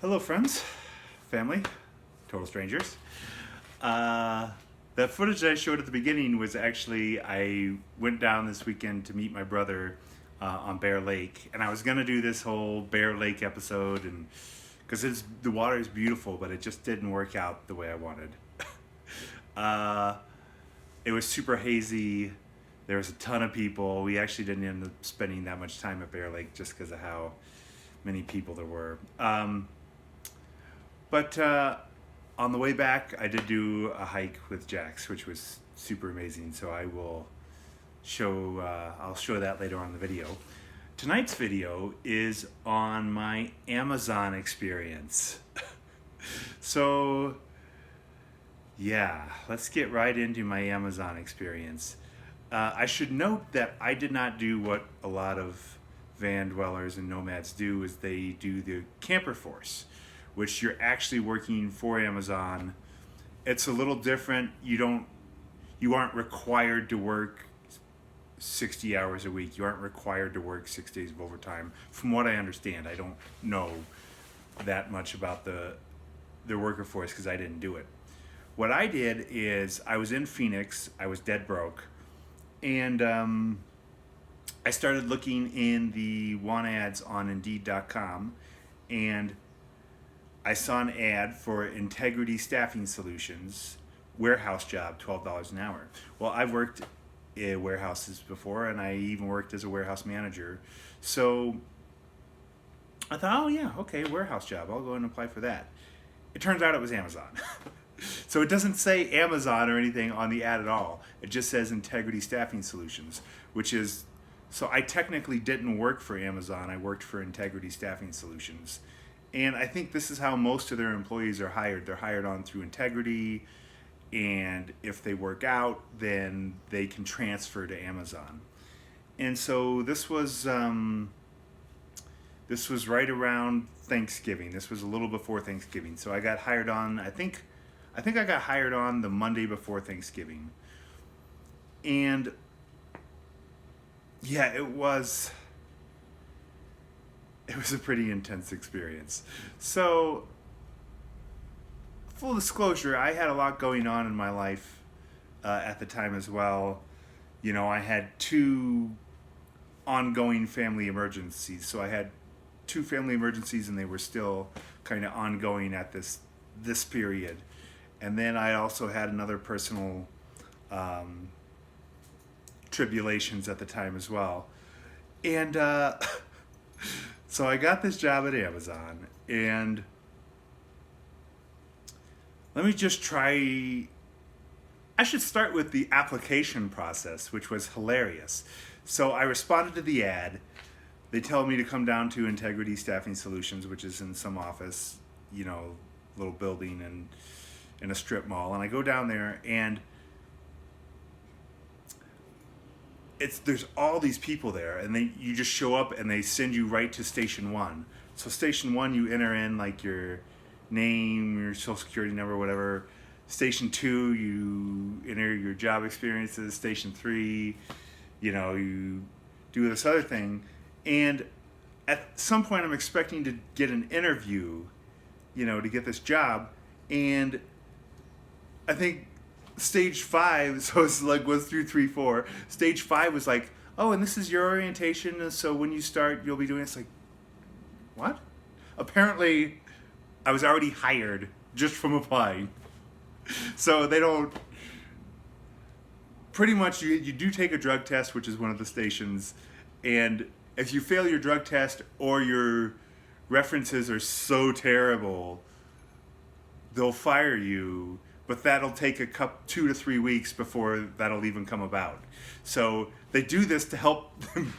Hello friends, family, total strangers. The footage that I showed at the beginning was actually, I went down this weekend to meet my brother on Bear Lake, and I was going to do this whole Bear Lake episode, and because the water is beautiful, but it just didn't work out the way I wanted. It was super hazy. There was a ton of people. We actually didn't end up spending that much time at Bear Lake just because of how many people there were. But on the way back, I did do a hike with Jax, which was super amazing. So I'll show that later on in the video. Tonight's video is on my Amazon experience. So yeah, let's get right into my Amazon experience. I should note that I did not do what a lot of van dwellers and nomads do, is they do the camper force, which you're actually working for Amazon. It's a little different. You aren't required to work 60 hours a week. You aren't required to work 6 days of overtime. From what I understand, I don't know that much about the worker force because I didn't do it. What I did is I was in Phoenix. I was dead broke. And I started looking in the want ads on Indeed.com, and I saw an ad for Integrity Staffing Solutions, warehouse job, $12 an hour. Well, I've worked in warehouses before, and I even worked as a warehouse manager. So I thought, oh yeah, okay, warehouse job. I'll go and apply for that. It turns out it was Amazon. So it doesn't say Amazon or anything on the ad at all. It just says Integrity Staffing Solutions, which is, so I technically didn't work for Amazon. I worked for Integrity Staffing Solutions. And I think this is how most of their employees are hired. They're hired on through Integrity, and if they work out, then they can transfer to Amazon. And so this was right around Thanksgiving. This was a little before Thanksgiving. So I got hired on, I think I got hired on the Monday before Thanksgiving. And yeah, it was a pretty intense experience. So, full disclosure, I had a lot going on in my life at the time as well. You know, I had 2 ongoing family emergencies. So I had 2 family emergencies, and they were still kind of ongoing at this period. And then I also had another personal tribulations at the time as well. And so I got this job at Amazon, and let me just try. I should start with the application process, which was hilarious. So I responded to the ad. They tell me to come down to Integrity Staffing Solutions, which is in some office, little building and in a strip mall. And I go down there, and there's all these people there, and you just show up and they send you right to station 1. So station 1, you enter in like your name, your social security number, whatever. Station 2, you enter your job experiences. Station 3, you do this other thing. And at some point I'm expecting to get an interview, to get this job. And I think stage 5, so it's like 1 through 3, 4. Stage 5 was like, oh, and this is your orientation, and so when you start, you'll be doing this. Like, what? Apparently, I was already hired just from applying. So they don't pretty much you do take a drug test, which is one of the stations, and if you fail your drug test or your references are so terrible, they'll fire you, but that'll take 2 to 3 weeks before that'll even come about. So they do this to help them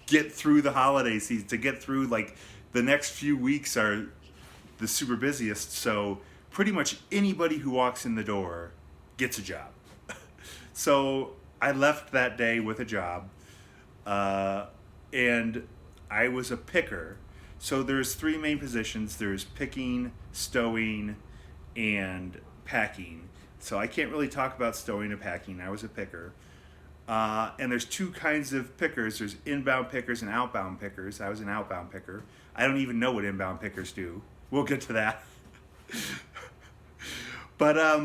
get through the holiday season, to get through, like, the next few weeks are the super busiest. So pretty much anybody who walks in the door gets a job. So I left that day with a job, and I was a picker. So there's 3 main positions. There's picking, stowing, and packing. So I can't really talk about stowing and packing. I was a picker. And there's 2 kinds of pickers. There's inbound pickers and outbound pickers. I was an outbound picker. I don't even know what inbound pickers do. We'll get to that. But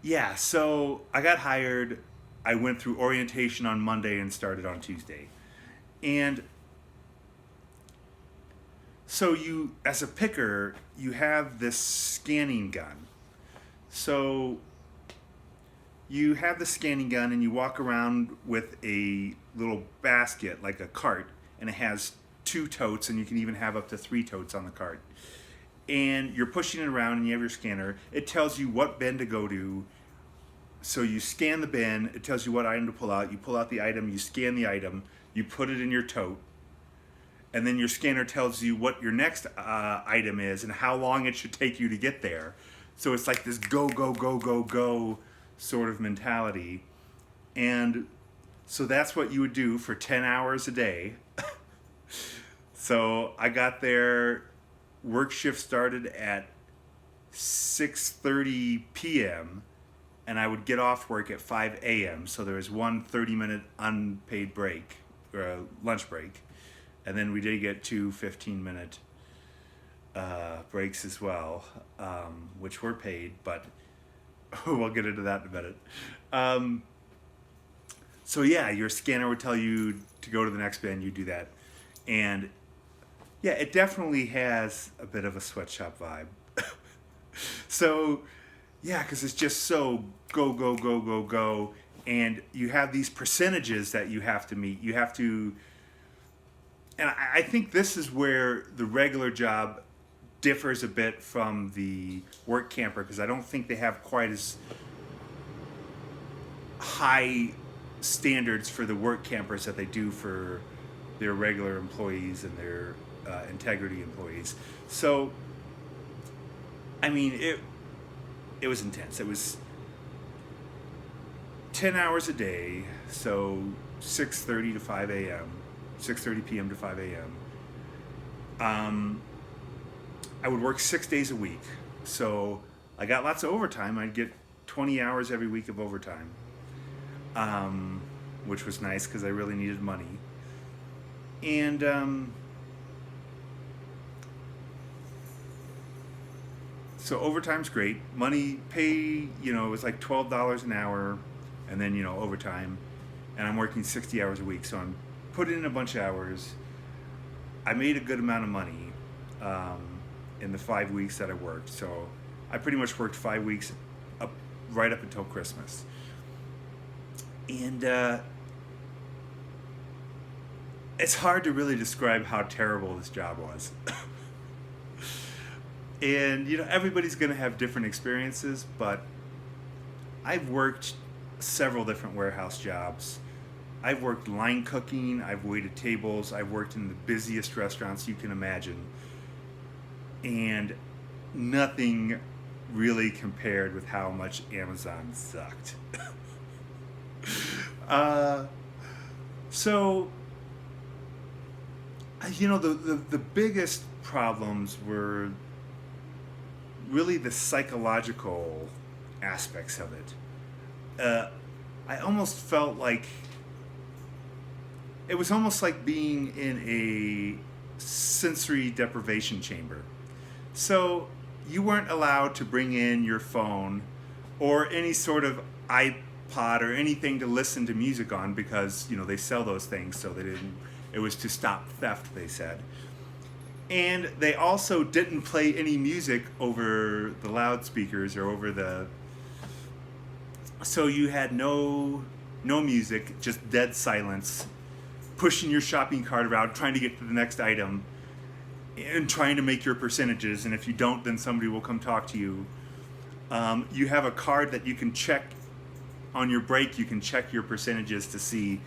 yeah, so I got hired. I went through orientation on Monday and started on Tuesday. And so you, as a picker, you have this scanning gun. So you have the scanning gun and you walk around with a little basket, like a cart, and it has 2 totes, and you can even have up to 3 totes on the cart. And you're pushing it around and you have your scanner. It tells you what bin to go to. So you scan the bin, it tells you what item to pull out. You pull out the item, you scan the item, you put it in your tote, and then your scanner tells you what your next item is and how long it should take you to get there. So it's like this go, go, go, go, go sort of mentality. And so that's what you would do for 10 hours a day. So I got there, work shift started at 6:30 p.m., and I would get off work at 5 a.m. So there was one 30-minute unpaid break, or a lunch break. And then we did get 2 15-minute breaks as well, which were paid, but we'll get into that in a minute. So yeah, your scanner would tell you to go to the next bin, you do that. And yeah, it definitely has a bit of a sweatshop vibe. So yeah, because it's just so go, go, go, go, go. And you have these percentages that you have to meet. You have to, and I think this is where the regular job differs a bit from the work camper, because I don't think they have quite as high standards for the work campers that they do for their regular employees and their integrity employees. So, I mean, it was intense. It was 10 hours a day, so 6:30 to 5 a.m., 6:30 p.m. to 5 a.m. I would work 6 days a week, so I got lots of overtime. I'd get 20 hours every week of overtime, which was nice because I really needed money. And so overtime's great. Money pay, it was like $12 an hour, and then, overtime. And I'm working 60 hours a week, so I'm putting in a bunch of hours. I made a good amount of money in the 5 weeks that I worked. So I pretty much worked 5 weeks right up until Christmas. And it's hard to really describe how terrible this job was. And, everybody's going to have different experiences, but I've worked several different warehouse jobs. I've worked line cooking, I've waited tables, I've worked in the busiest restaurants you can imagine. And nothing really compared with how much Amazon sucked. So, the biggest problems were really the psychological aspects of it. I almost felt like it was almost like being in a sensory deprivation chamber. So you weren't allowed to bring in your phone or any sort of iPod or anything to listen to music on, because they sell those things, so it was to stop theft, they said. And they also didn't play any music over the loudspeakers or over the So you had no music, just dead silence, pushing your shopping cart around, trying to get to the next item, and trying to make your percentages. And if you don't, then somebody will come talk to you. You have a card that you can check on your break. You can check your percentages to see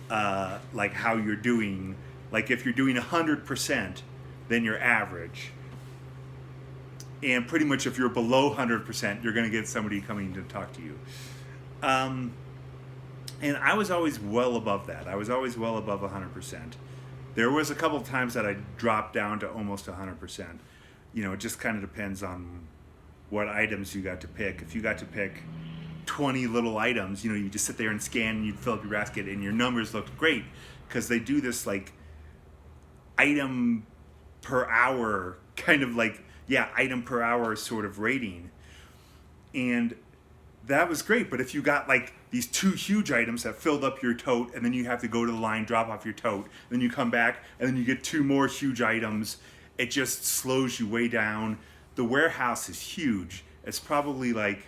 like how you're doing. Like if you're doing 100%, then you're average. And pretty much if you're below 100%, you're going to get somebody coming to talk to you. And I was always well above that. I was always well above 100%. There was a couple of times that I dropped down to almost 100%. You know, it just kind of depends on what items you got to pick. If you got to pick 20 little items, you know, you just sit there and scan and you'd fill up your basket and your numbers looked great because they do this like item per hour kind of like, yeah, item per hour sort of rating. And that was great. But if you got like these 2 huge items that filled up your tote and then you have to go to the line, drop off your tote, then you come back and then you get 2 more huge items, it just slows you way down. The warehouse is huge. It's probably like,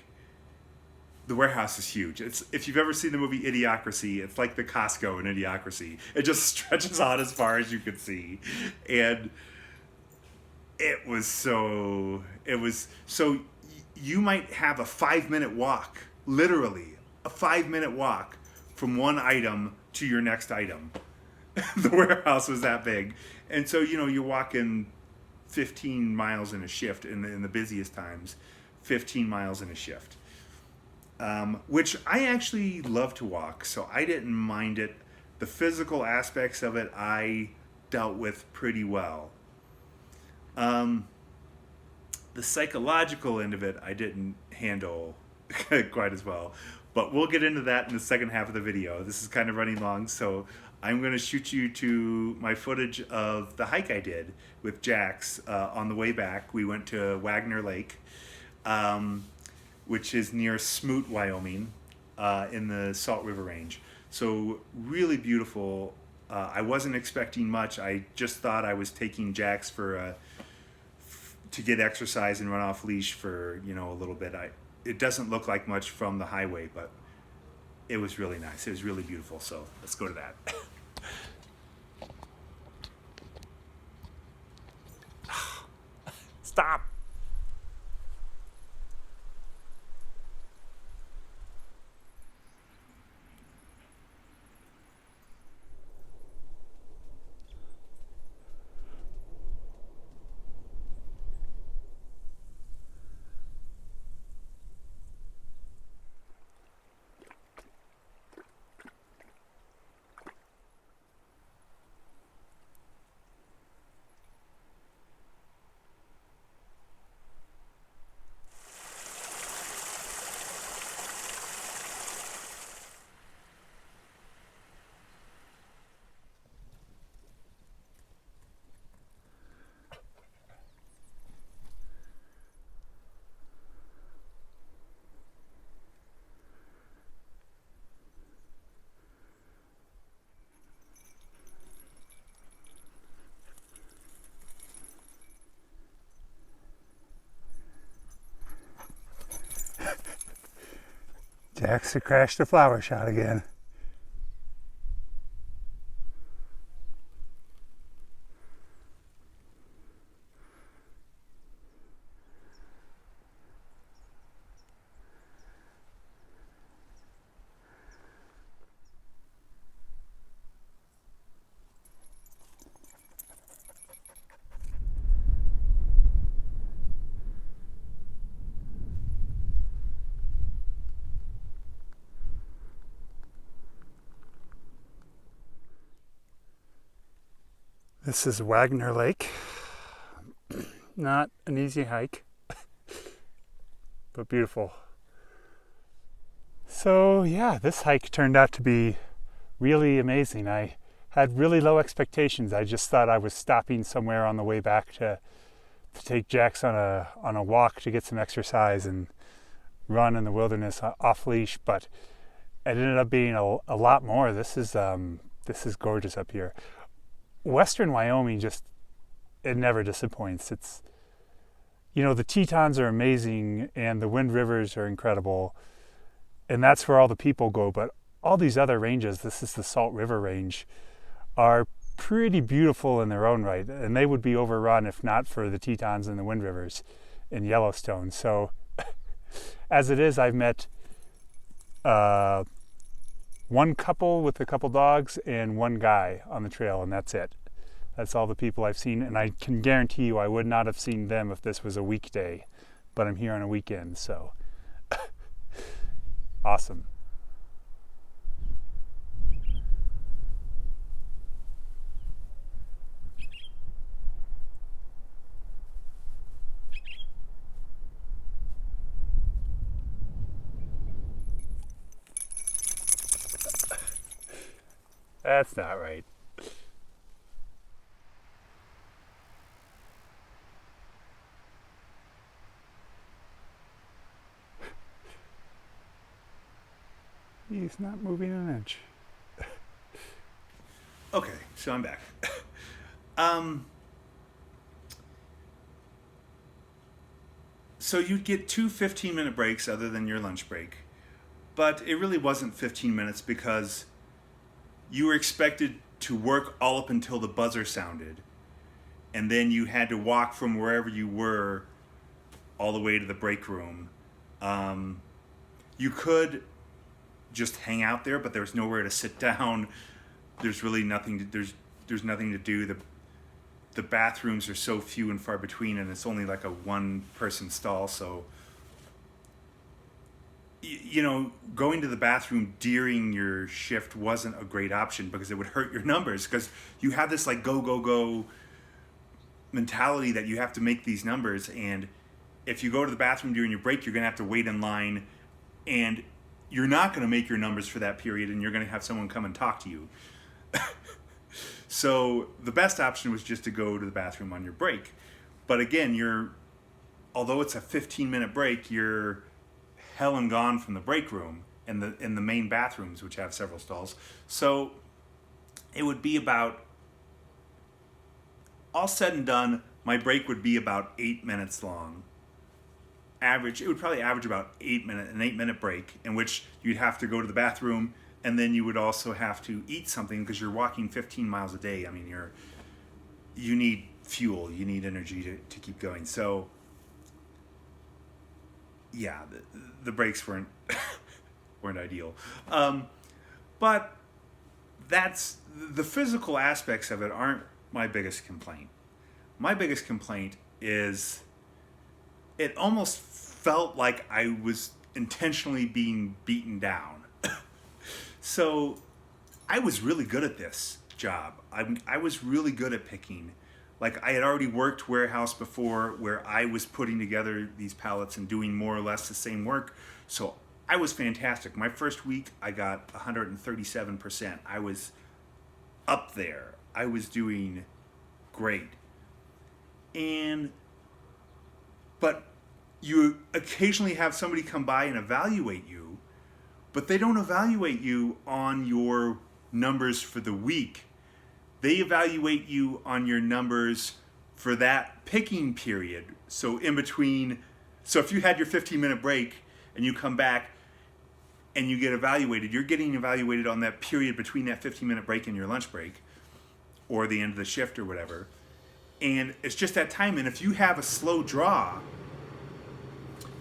the warehouse is huge. It's, if you've ever seen the movie Idiocracy, it's like the Costco in Idiocracy. It just stretches out as far as you can see. And it was so you might have a 5-minute walk, literally a 5-minute walk from one item to your next item. The warehouse was that big. And so, you know, you're walking 15 miles in a shift in the busiest times, 15 miles in a shift. Which I actually love to walk, so I didn't mind it. The physical aspects of it, I dealt with pretty well. The psychological end of it, I didn't handle quite as well. But we'll get into that in the second half of the video. This is kind of running long, so I'm going to shoot you to my footage of the hike I did with Jax. On the way back, we went to Wagner Lake, which is near Smoot, Wyoming, in the Salt River Range. So really beautiful. I wasn't expecting much. I just thought I was taking Jax for to get exercise and run off leash for, you know, a little bit. It doesn't look like much from the highway, but it was really nice. It was really beautiful. So let's go to that. Stop. Jax crashed the flower shot again. This is Wagner Lake. Not an easy hike, but beautiful. So yeah, this hike turned out to be really amazing. I had really low expectations. I just thought I was stopping somewhere on the way back to take Jax on a walk to get some exercise and run in the wilderness off leash, but it ended up being a lot more. This is gorgeous up here. Western Wyoming it never disappoints. It's, you know, the Tetons are amazing and the Wind Rivers are incredible. and that's where all the people go. But all these other ranges, this is the Salt River Range, are pretty beautiful in their own right, and they would be overrun if not for the Tetons and the Wind Rivers in Yellowstone. So as it is, I've met one couple with a couple dogs and one guy on the trail, and that's it. That's all the people I've seen, and I can guarantee you I would not have seen them if this was a weekday, but I'm here on a weekend, so awesome. That's not right. He's not moving an inch. Okay, so I'm back. um, so you'd get two 15-minute breaks other than your lunch break, but it really wasn't 15 minutes because you were expected to work all up until the buzzer sounded, and then you had to walk from wherever you were all the way to the break room. You could just hang out there, but there's nowhere to sit down. There's really nothing to, there's nothing to do. The bathrooms are so few and far between, and it's only like a one person stall. So you know, going to the bathroom during your shift wasn't a great option because it would hurt your numbers, because you have this like go go go mentality that you have to make these numbers, and if you go to the bathroom during your break, you're going to have to wait in line, and you're not going to make your numbers for that period, and you're going to have someone come and talk to you. So the best option was just to go to the bathroom on your break. But again, although it's a 15-minute break, you're hell and gone from the break room and the main bathrooms, which have several stalls. So it would be about, all said and done, my break would be about 8 minutes long. It would probably average about an 8-minute break, in which you'd have to go to the bathroom, and then you would also have to eat something because you're walking 15 miles a day. I mean, you need fuel, you need energy to keep going. So yeah, the breaks weren't ideal. But that's the physical aspects of it aren't my biggest complaint. My biggest complaint is it almost felt like I was intentionally being beaten down. So I was really good at this job. I was really good at picking. Like, I had already worked warehouse before, where I was putting together these pallets and doing more or less the same work. So I was fantastic. My first week, I got 137%. I was up there. I was doing great. But you occasionally have somebody come by and evaluate you, but they don't evaluate you on your numbers for the week. They evaluate you on your numbers for that picking period. So in between, so if you had your 15-minute break and you come back and you get evaluated, you're getting evaluated on that period between that 15-minute break and your lunch break, or the end of the shift or whatever. And it's just that time. And if you have a slow draw,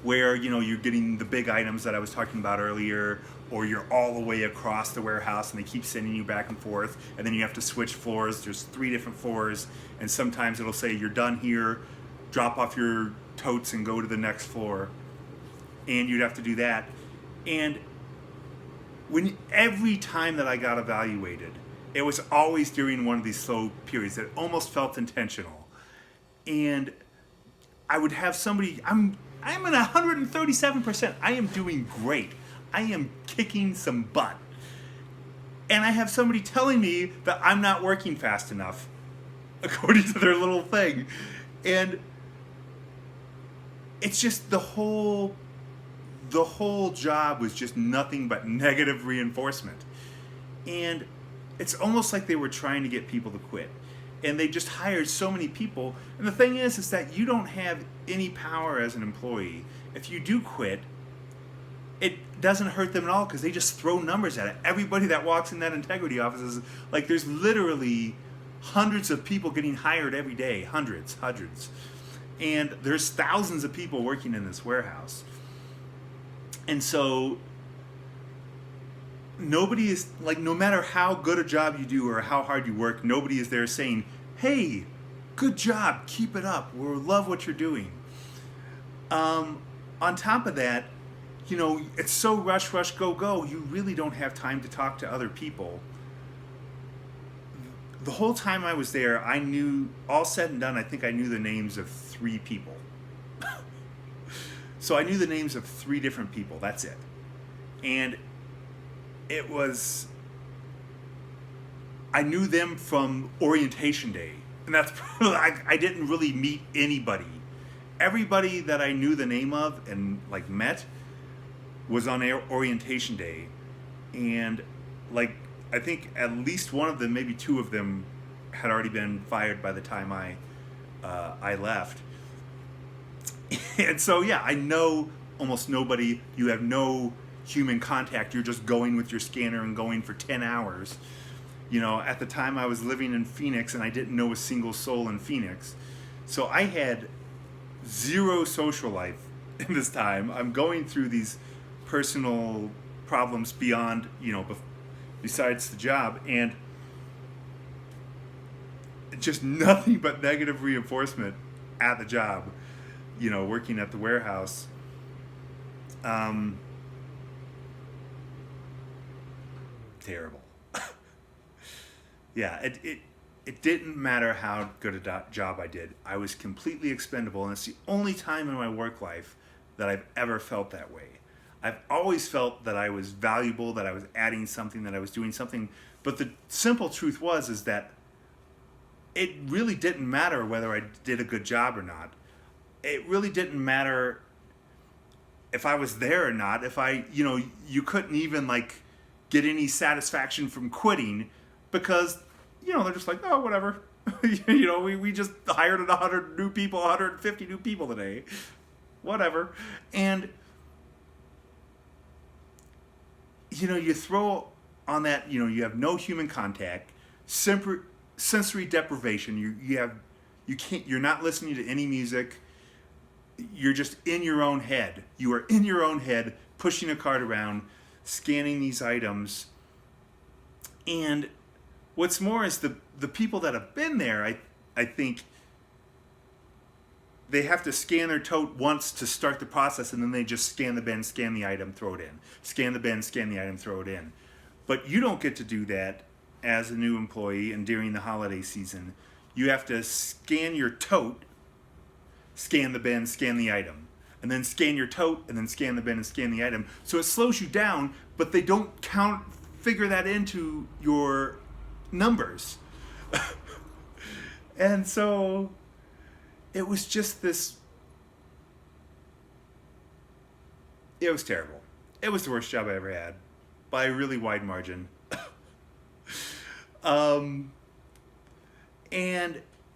where, you know, you're getting the big items that I was talking about earlier, or you're all the way across the warehouse and they keep sending you back and forth, and then you have to switch floors. There's 3 different floors, and sometimes it'll say you're done here, drop off your totes and go to the next floor, and you'd have to do that. And every time that I got evaluated, it was always during one of these slow periods that almost felt intentional. And I would have somebody, I'm at 137%. I am doing great. I am kicking some butt. And I have somebody telling me that I'm not working fast enough, according to their little thing. And it's just the whole job was just nothing but negative reinforcement. And it's almost like they were trying to get people to quit. And they just hired so many people. And the thing is that you don't have any power as an employee. If you do quit, it doesn't hurt them at all because they just throw numbers at it. Everybody that walks in that integrity office is like, there's literally hundreds of people getting hired every day, hundreds. And there's thousands of people working in this warehouse. And so nobody is, like, no matter how good a job you do or how hard you work, nobody is there saying, hey, good job, keep it up, we love what you're doing. On top of that, you know, it's so rush, go, you really don't have time to talk to other people. The whole time I was there, I knew, all said and done, I think I knew the names of 3 people. So I knew the names of 3 different people, that's it. And it was, I knew them from orientation day. And that's, I didn't really meet anybody. Everybody that I knew the name of and, like, met was on orientation day. And, like, I think at least one of them, maybe 2 of them, had already been fired by the time I left. And so, yeah, I know almost nobody. You have no human contact. You're just going with your scanner and going for 10 hours. You know, at the time I was living in Phoenix and I didn't know a single soul in Phoenix. So I had 0 social life in this time. I'm going through these personal problems beyond, you know, besides the job, and just nothing but negative reinforcement at the job, you know, working at the warehouse. Terrible. Yeah, it didn't matter how good a job I did. I was completely expendable, and it's the only time in my work life that I've ever felt that way. I've always felt that I was valuable, that I was adding something, that I was doing something. But the simple truth is that it really didn't matter whether I did a good job or not. It really didn't matter if I was there or not. If I, you know, you couldn't even, like, get any satisfaction from quitting because, you know, they're just like, oh, whatever. You know, we just hired 100 new people, 150 new people today. Whatever. And, you know, you throw on that, you know, you have no human contact, sensory deprivation. You're not listening to any music. You're just in your own head. You are in your own head, pushing a cart around, scanning these items. And what's more is the people that have been there, I think they have to scan their tote once to start the process, and then they just scan the bin, scan the item, throw it in. Scan the bin, scan the item, throw it in. But you don't get to do that as a new employee and during the holiday season. You have to scan your tote, scan the bin, scan the item, and then scan your tote, and then scan the bin and scan the item. So it slows you down, but they don't figure that into your numbers. And so it was just this, it was terrible. It was the worst job I ever had by a really wide margin. And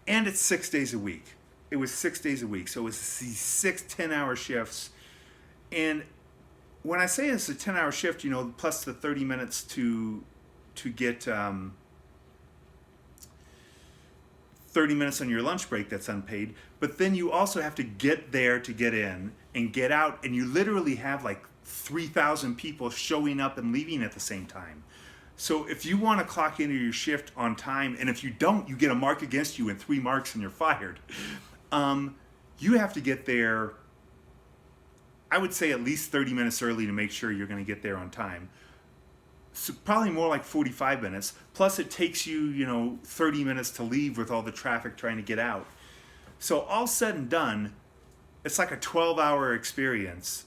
it's 6 days a week. It was 6 days a week. So it was these 6 10-hour shifts. And when I say it's a 10-hour shift, you know, plus the 30 minutes to get 30 minutes on your lunch break that's unpaid, but then you also have to get there to get in and get out, and you literally have like 3,000 people showing up and leaving at the same time. So if you want to clock into your shift on time, and if you don't, you get a mark against you and 3 marks and you're fired. You have to get there, I would say, at least 30 minutes early to make sure you're going to get there on time. So probably more like 45 minutes. Plus it takes you, you know, 30 minutes to leave with all the traffic trying to get out. So all said and done, it's like a 12-hour experience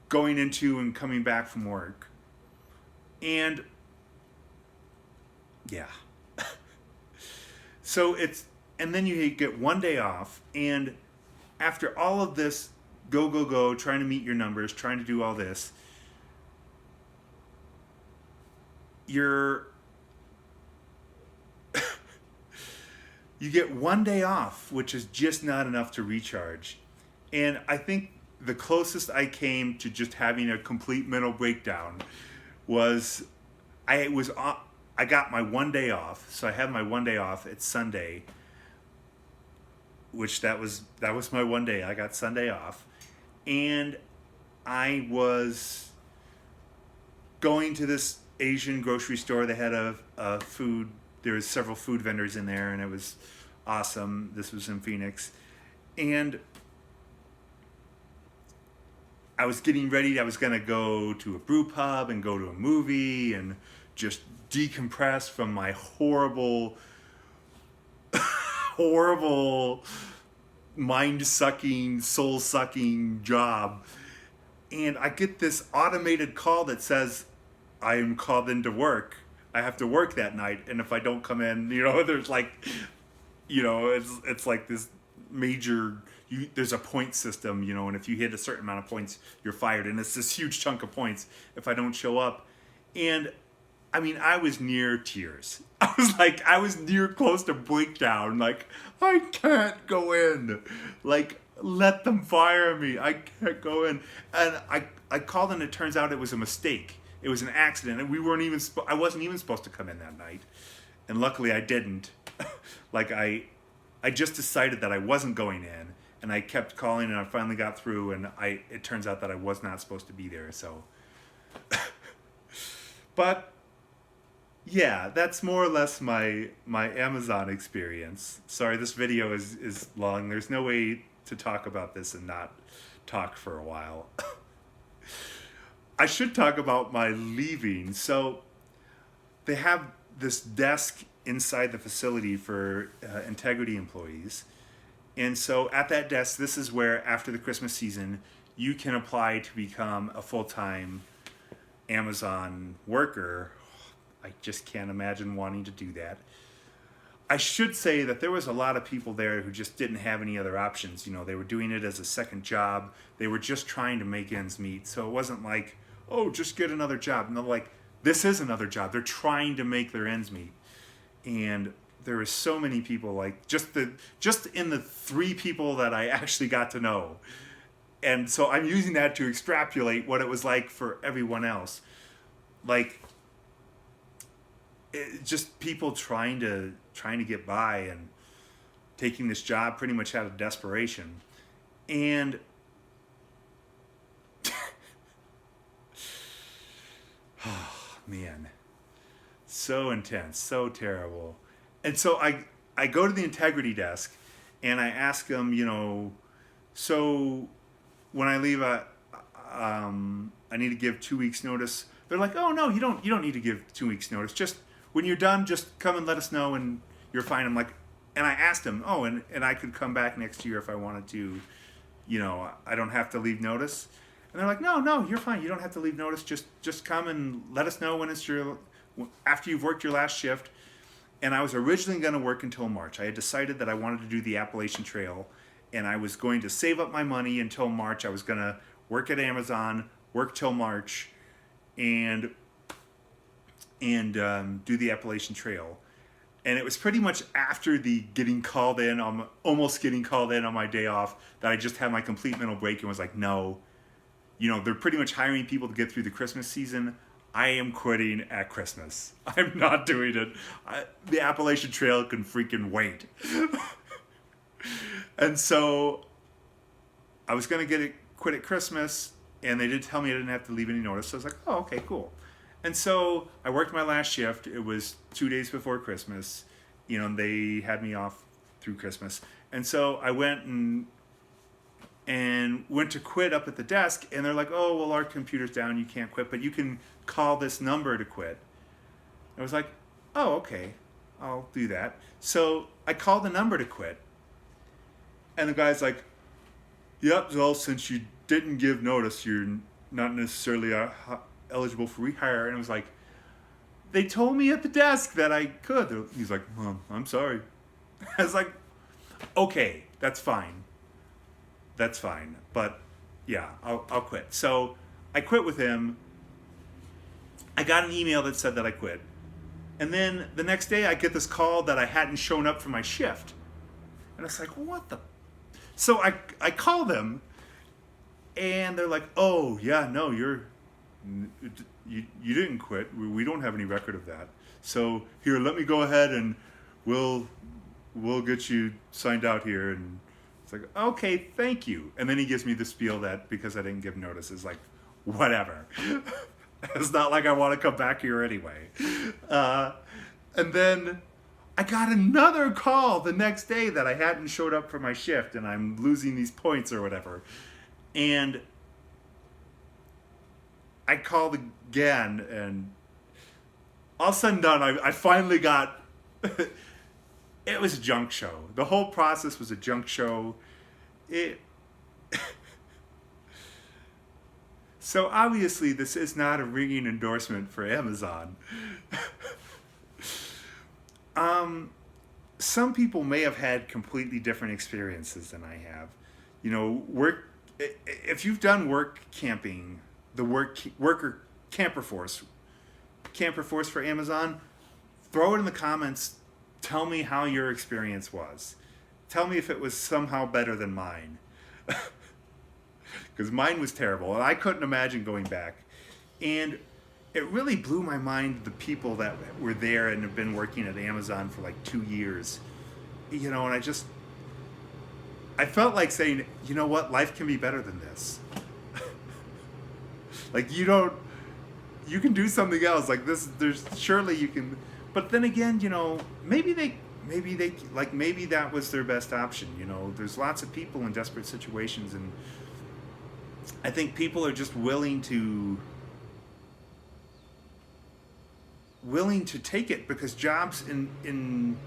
going into and coming back from work. And yeah. So and then you get 1 day off, and after all of this go, trying to meet your numbers, trying to do all this, you get 1 day off, which is just not enough to recharge. And I think the closest I came to just having a complete mental breakdown was I got my one day off. So I had my one day off. It's Sunday, which that was my one day. I got Sunday off, and I was going to this Asian grocery store. They had a food. There was several food vendors in there, and it was awesome. This was in Phoenix, and I was getting ready. I was going to go to a brew pub and go to a movie and just decompress from my horrible mind-sucking, soul-sucking job. And I get this automated call that says, I am called into work. I have to work that night. And if I don't come in, there's like, it's like this major, there's a point system, and if you hit a certain amount of points, you're fired. And it's this huge chunk of points if I don't show up. And I mean, I was near tears. I was near close to breakdown. Like, I can't go in. Like, let them fire me. I can't go in. And I called, and it turns out it was a mistake. It was an accident, and I wasn't even supposed to come in that night. And luckily I didn't. Like, I just decided that I wasn't going in, and I kept calling, and I finally got through, and it turns out that I was not supposed to be there, so. But yeah, that's more or less my Amazon experience. Sorry, this video is long. There's no way to talk about this and not talk for a while. I should talk about my leaving. So they have this desk inside the facility for integrity employees. And so at that desk, this is where after the Christmas season, you can apply to become a full-time Amazon worker. I just can't imagine wanting to do that. I should say that there was a lot of people there who just didn't have any other options. They were doing it as a second job. They were just trying to make ends meet. So it wasn't like, oh, just get another job. No, like, this is another job. They're trying to make their ends meet. And there were so many people, like, just in the 3 people that I actually got to know. And so I'm using that to extrapolate what it was like for everyone else. Like, just people trying to get by and taking this job pretty much out of desperation. And oh man, so intense, so terrible. And so I go to the integrity desk and I ask them, so when I leave, I need to give 2 weeks notice. They're like, oh no, you don't need to give 2 weeks notice. Just when you're done, just come and let us know and you're fine. I'm like, and I asked them, oh, and I could come back next year if I wanted to, I don't have to leave notice. And they're like, no, you're fine. You don't have to leave notice. Just come and let us know when it's after you've worked your last shift. And I was originally going to work until March. I had decided that I wanted to do the Appalachian Trail, and I was going to save up my money until March. I was going to work at Amazon, work till March, and do the Appalachian Trail. And it was pretty much after the almost getting called in on my day off that I just had my complete mental break and was like, no, they're pretty much hiring people to get through the Christmas season. I am quitting at Christmas. I'm not doing it. The Appalachian Trail can freaking wait. And so I was going to quit at Christmas, and they did tell me I didn't have to leave any notice. So I was like, oh, okay, cool. And so I worked my last shift. It was 2 days before Christmas. They had me off through Christmas. And so I went went to quit up at the desk, and they're like, oh, well, our computer's down, you can't quit, but you can call this number to quit. I was like, oh, okay, I'll do that. So I called the number to quit, and the guy's like, yep, well, since you didn't give notice, you're not necessarily eligible for rehire. And I was like, they told me at the desk that I could. He's like, well, I'm sorry. I was like, okay, that's fine. But yeah, I'll quit. So I quit with him. I got an email that said that I quit. And then the next day I get this call that I hadn't shown up for my shift. And it's like, what the? So I call them, And they're like, oh, yeah, no, you didn't quit. We don't have any record of that. So here, let me go ahead and we'll get you signed out here. And it's like, okay, thank you. And then he gives me the spiel that because I didn't give notice is like, whatever. It's not like I want to come back here anyway. And then I got another call the next day that I hadn't showed up for my shift and I'm losing these points or whatever. And I called again, and all said and done, I finally got... It was a junk show. The whole process was a junk show. So obviously this is not a ringing endorsement for Amazon. Some people may have had completely different experiences than I have. You know, if you've done work camping, the worker camper force for Amazon, throw it in the comments. Tell me how your experience was. Tell me if it was somehow better than mine. Because mine was terrible, and I couldn't imagine going back. And it really blew my mind, the people that were there and have been working at Amazon for like 2 years. You know, and I felt like saying, you know what, life can be better than this. Like, you can do something else. Like this, surely you can. But then again, you know, maybe that was their best option. You know, there's lots of people in desperate situations, and I think people are just willing to take it because jobs in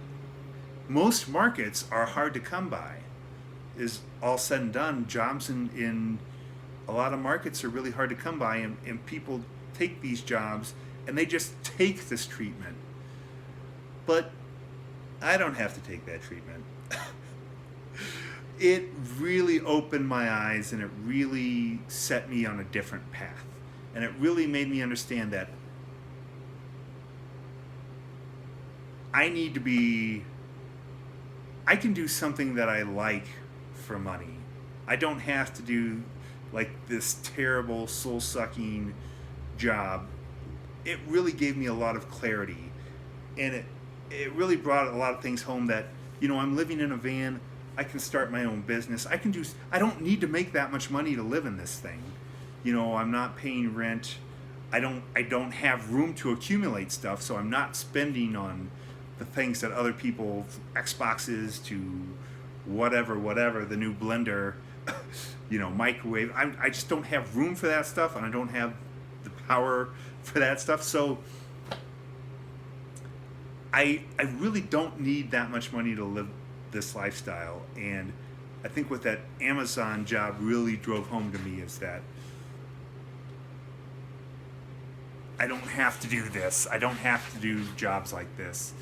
most markets are hard to come by. Is all said and done, jobs in a lot of markets are really hard to come by, and people take these jobs and they just take this treatment. But I don't have to take that treatment. It really opened my eyes, and it really set me on a different path. And it really made me understand that I can do something that I like for money. I don't have to do like this terrible soul-sucking job. It really gave me a lot of clarity, and it really brought a lot of things home that, you know, I'm living in a van. I can start my own business. I don't need to make that much money to live in this thing. You know, I'm not paying rent. I don't have room to accumulate stuff, so I'm not spending on the things that other people, Xboxes to whatever, the new blender, you know, microwave. I just don't have room for that stuff, and I don't have the power for that stuff. So I really don't need that much money to live this lifestyle. And I think what that Amazon job really drove home to me is that I don't have to do this. I don't have to do jobs like this.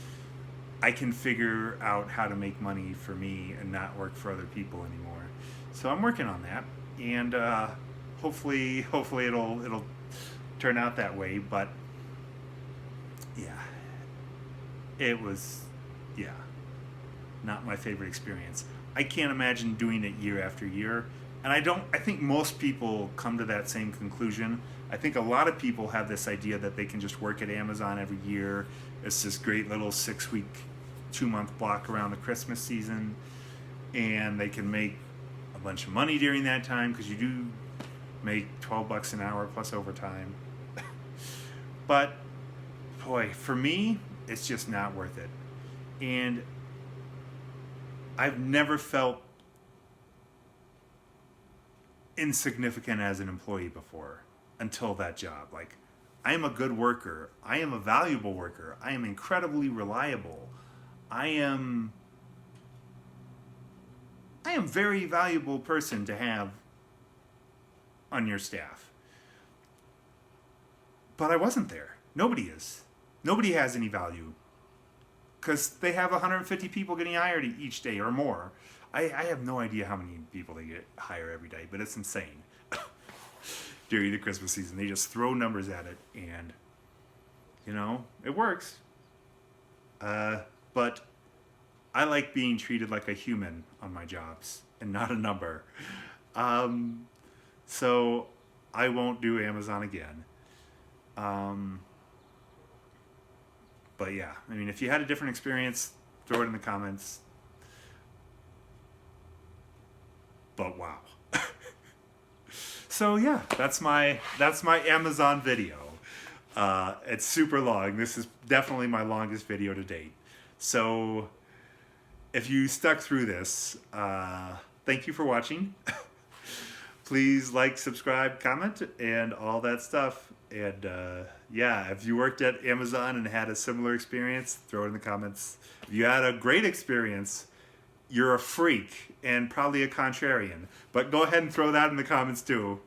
I can figure out how to make money for me and not work for other people anymore. So I'm working on that, and hopefully it'll turn out that way. But yeah, it was not my favorite experience. I can't imagine doing it year after year, and I think most people come to that same conclusion. I think a lot of people have this idea that they can just work at Amazon every year. It's this great little 6-week, 2-month block around the Christmas season, and they can make a bunch of money during that time, because you do make $12 an hour plus overtime. But boy, for me, it's just not worth it. And I've never felt insignificant as an employee before until that job. Like, I am a good worker. I am a valuable worker. I am incredibly reliable. I am a very valuable person to have on your staff. But I wasn't there. Nobody is. Nobody has any value, because they have 150 people getting hired each day or more. I have no idea how many people they hire every day, but it's insane. During the Christmas season, they just throw numbers at it, and, you know, it works. But I like being treated like a human on my jobs and not a number. So I won't do Amazon again. But yeah, I mean, if you had a different experience, throw it in the comments. But wow. So yeah, that's my Amazon video. It's super long. This is definitely my longest video to date. So if you stuck through this, thank you for watching. Please like, subscribe, comment, and all that stuff. And yeah, if you worked at Amazon and had a similar experience, throw it in the comments. If you had a great experience, you're a freak and probably a contrarian. But go ahead and throw that in the comments too.